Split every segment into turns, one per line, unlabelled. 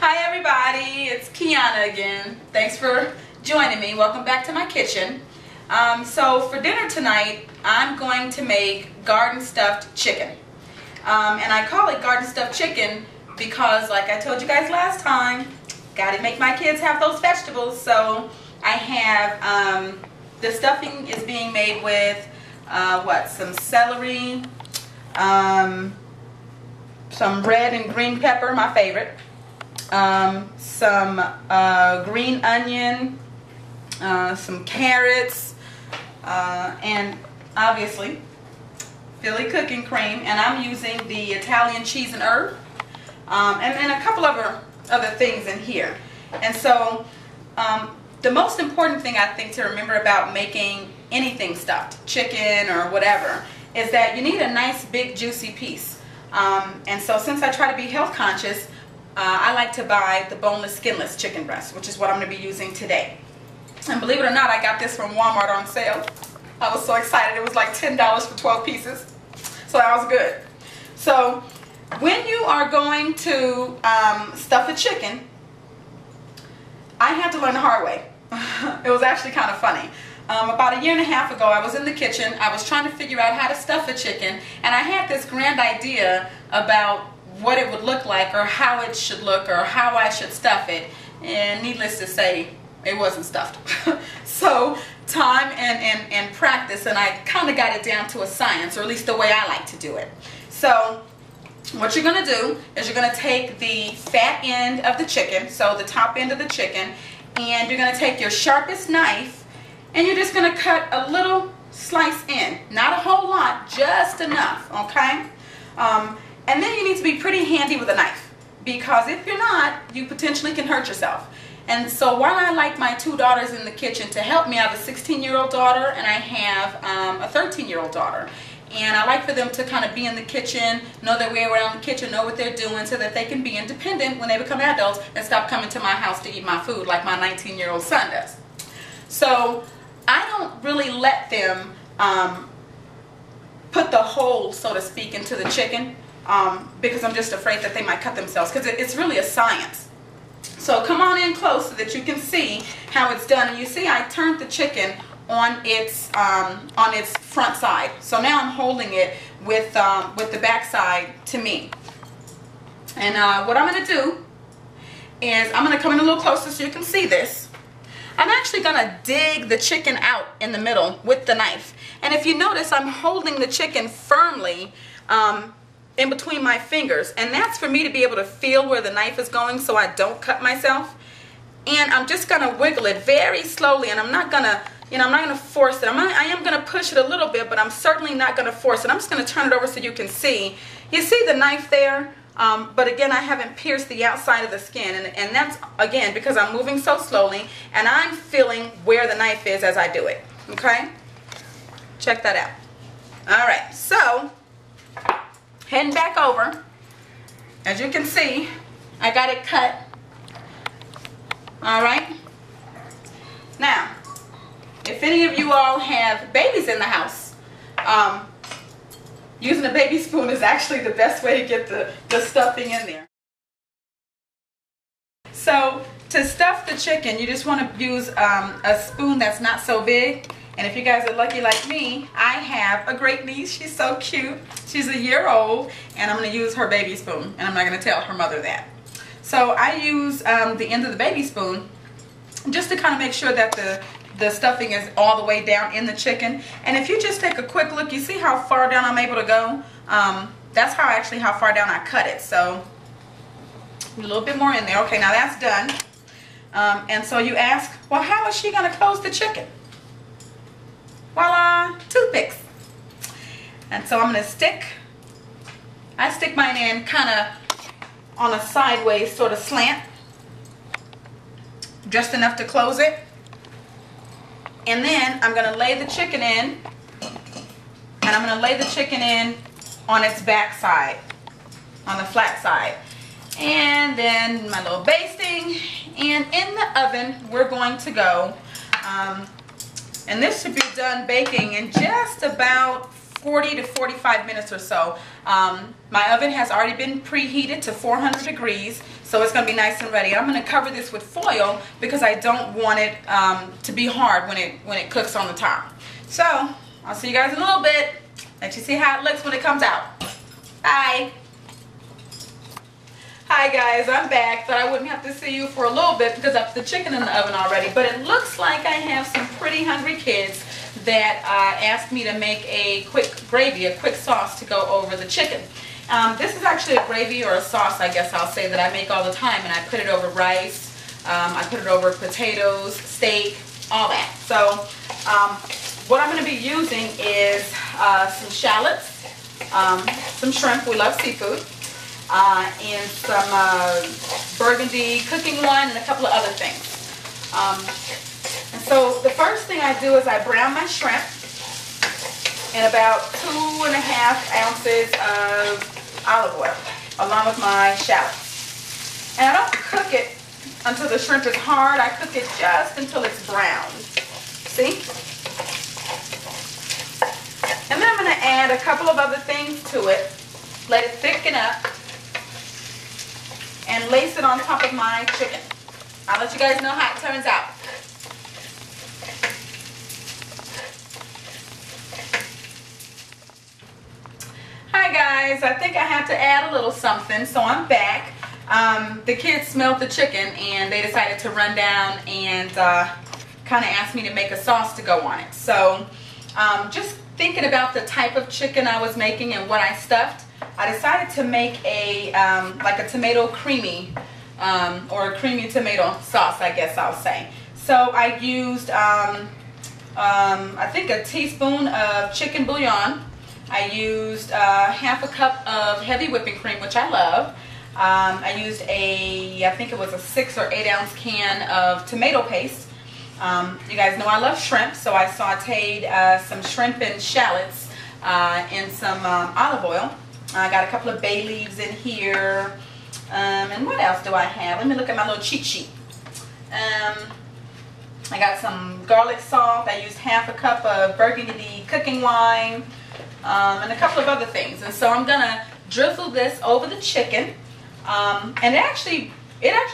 Hi everybody, it's Kiana again. Thanks for joining me. Welcome back to my kitchen. So for dinner tonight, I'm going to make garden stuffed chicken. And I call it garden stuffed chicken because, like I told you guys last time, gotta make my kids have those vegetables. So I have, the stuffing is being made with, some celery, some red and green pepper, my favorite, some green onion, some carrots, and obviously Philly cooking cream, and I'm using the Italian cheese and herb, and a couple of other things in here. And so the most important thing I think to remember about making anything stuffed, chicken or whatever, is that you need a nice big juicy piece. And so since I try to be health conscious, I like to buy the boneless, skinless chicken breast, which is what I'm going to be using today. And believe it or not, I got this from Walmart on sale. I was so excited. It was like $10 for 12 pieces. So that was good. So when you are going to stuff a chicken, I had to learn the hard way. It was actually kind of funny. About a year and a half ago, I was in the kitchen. I was trying to figure out how to stuff a chicken, and I had this grand idea about what it would look like, or how it should look, or how I should stuff it. And needless to say, it wasn't stuffed. So time and practice, and I kind of got it down to a science, or at least the way I like to do it. So what you're going to do is you're going to take the fat end of the chicken, so the top end of the chicken, and you're going to take your sharpest knife, and you're just going to cut a little slice in. Not a whole lot, just enough, okay? And then you need to be pretty handy with a knife, because if you're not, you potentially can hurt yourself. And so while I like my two daughters in the kitchen to help me, I have a 16-year-old daughter and I have a 13-year-old daughter. And I like for them to kind of be in the kitchen, know their way around the kitchen, know what they're doing, so that they can be independent when they become adults and stop coming to my house to eat my food like my 19-year-old son does. So I don't really let them put the whole, so to speak, into the chicken, because I'm just afraid that they might cut themselves, because it's really a science. So come on in close so that you can see how it's done. And you see I turned the chicken on its front side. So now I'm holding it with the back side to me. And what I'm going to do is I'm going to come in a little closer so you can see this. I'm actually going to dig the chicken out in the middle with the knife. And if you notice, I'm holding the chicken firmly in between my fingers. And that's for me to be able to feel where the knife is going so I don't cut myself. And I'm just going to wiggle it very slowly, and I'm not going to, I'm not going to force it. I am going to push it a little bit, but I'm certainly not going to force it. I'm just going to turn it over so you can see. You see the knife there? But again, I haven't pierced the outside of the skin, and that's, again, because I'm moving so slowly, and I'm feeling where the knife is as I do it, okay? Check that out. All right, so, heading back over, as you can see, I got it cut, all right? Now, if any of you all have babies in the house, using a baby spoon is actually the best way to get the stuffing in there. So to stuff the chicken, you just want to use a spoon that's not so big. And if you guys are lucky like me, I have a great niece. She's so cute. She's a year old, and I'm going to use her baby spoon, and I'm not going to tell her mother that. So I use the end of the baby spoon just to kind of make sure that the stuffing is all the way down in the chicken. And if you just take a quick look, you see how far down I'm able to go? That's how far down I cut it. So a little bit more in there. Okay, now that's done. And so you ask, well, how is she going to close the chicken? Voila, toothpicks. And so I'm going to I stick mine in kind of on a sideways sort of slant, just enough to close it. And then I'm going to lay the chicken in, and I'm going to lay the chicken in on its back side, on the flat side. And then my little basting, and in the oven we're going to go, and this should be done baking in just about 40 to 45 minutes or so. My oven has already been preheated to 400 degrees, so it's going to be nice and ready. I'm going to cover this with foil because I don't want it to be hard when it cooks on the top. So I'll see you guys in a little bit. Let you see how it looks when it comes out. Bye. Hi guys, I'm back. Thought I wouldn't have to see you for a little bit because I put the chicken in the oven already, but it looks like I have some pretty hungry kids that asked me to make a quick gravy, a quick sauce to go over the chicken. This is actually a gravy or a sauce, I guess I'll say, that I make all the time, and I put it over rice, I put it over potatoes, steak, all that. So what I'm going to be using is some shallots, some shrimp, we love seafood, and some burgundy cooking wine and a couple of other things. And so the first thing I do is I brown my shrimp in about 2.5 ounces of olive oil along with my shallots. And I don't cook it until the shrimp is hard. I cook it just until it's brown. See? And then I'm going to add a couple of other things to it. Let it thicken up and lace it on top of my chicken. I'll let you guys know how it turns out. Hi guys, I think I have to add a little something, so I'm back. The kids smelled the chicken and they decided to run down and kind of asked me to make a sauce to go on it. So just thinking about the type of chicken I was making and what I stuffed, I decided to make a like a tomato creamy or a creamy tomato sauce, I guess I'll say. So I used I think a teaspoon of chicken bouillon. I used half a cup of heavy whipping cream, which I love. I used I think it was a 6 or 8 ounce can of tomato paste. You guys know I love shrimp, so I sauteed some shrimp and shallots in some olive oil. I got a couple of bay leaves in here. And what else do I have? Let me look at my little cheat sheet. I got some garlic salt. I used half a cup of burgundy cooking wine. And a couple of other things. And so I'm gonna drizzle this over the chicken, and it actually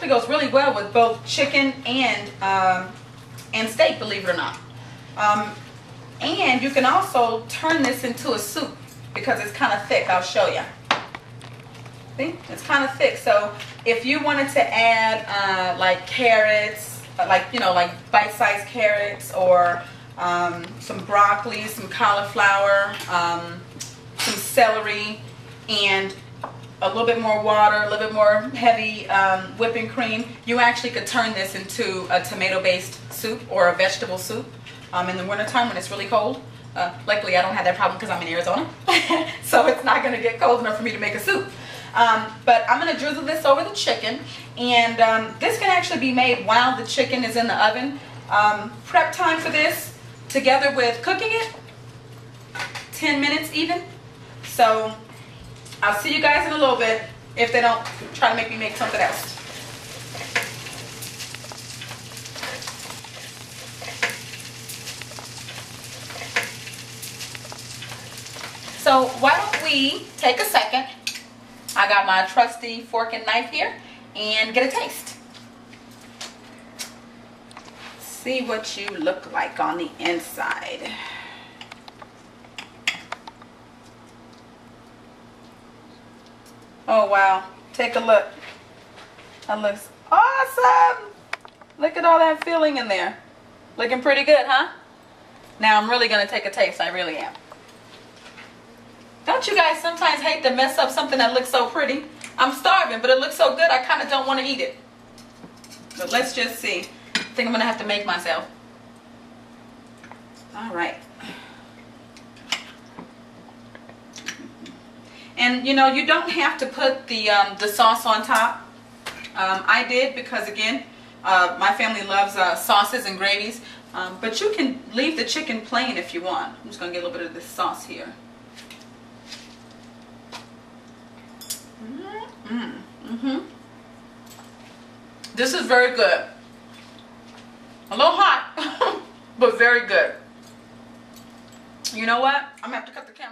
goes really well with both chicken and steak, believe it or not. And you can also turn this into a soup because it's kind of thick. I'll show you. See, it's kind of thick. So if you wanted to add like carrots, like bite-sized carrots, or some broccoli, some cauliflower, some celery, and a little bit more water, a little bit more heavy whipping cream, you actually could turn this into a tomato-based soup or a vegetable soup in the wintertime when it's really cold. Luckily, I don't have that problem because I'm in Arizona, so it's not going to get cold enough for me to make a soup. But I'm going to drizzle this over the chicken, and this can actually be made while the chicken is in the oven. Prep time for this, together with cooking it, 10 minutes even. So I'll see you guys in a little bit if they don't try to make me make something else. So why don't we take a second, I got my trusty fork and knife here, and get a taste. See what you look like on the inside. Oh wow, take a look. That looks awesome. Look at all that filling in there. Looking pretty good, huh? Now I'm really gonna take a taste, I really am. Don't you guys sometimes hate to mess up something that looks so pretty? I'm starving, but it looks so good I kind of don't want to eat it. But let's just see. I think I'm gonna have to make myself. All right. And you know, you don't have to put the sauce on top. I did because, again, my family loves sauces and gravies. But you can leave the chicken plain if you want. I'm just going to get a little bit of this sauce here. This is very good. A little hot, but very good. You know what? I'm going to have to cut the camera.